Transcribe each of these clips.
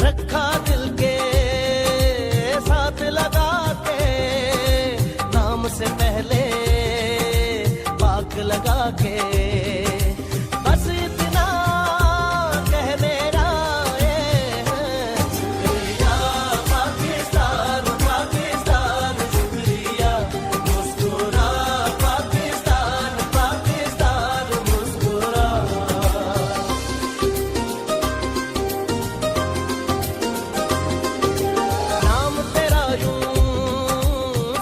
रखा दिल के साथ लगा के, नाम से पहले पाक लगा के, बस इतना कह मेरा शुक्रिया पाकिस्तान, पाकिस्तान शुक्रिया, मुस्कुरा पाकिस्तान, पाकिस्तान मुस्कुरा। नाम तेरा यूं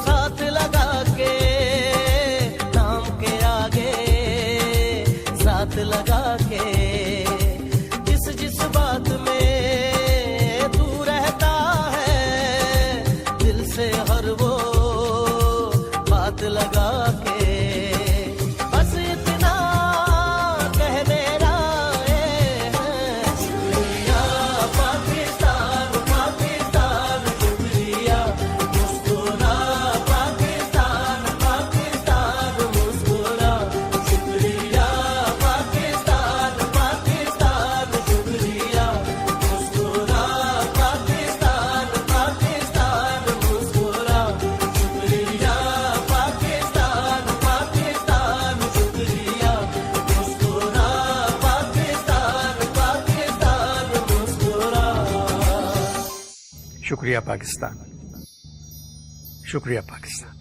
साथ लगा के, नाम के आगे साथ लगा के, जिस बात में तू रहता है, दिल से हर वो बात लगा के, बस इतना कह मेरा शुक्रिया पाकिस्तान, पाकिस्तान शुक्रिया, मुस्कुरा पाकिस्तान, पाकिस्तान मुस्कुरा, शुक्रिया पाकिस्तान, पाकिस्तान शुक्रिया, मुस्कुरा पाकिस्तान, पाकिस्तान मुस्कुरा, शुक्रिया पाकिस्तान, पाकिस्तान शुक्रिया, मुस्कुरा पाकिस्तान, पाकिस्तान मुस्कुरा। शुक्रिया पाकिस्तान, शुक्रिया पाकिस्तान।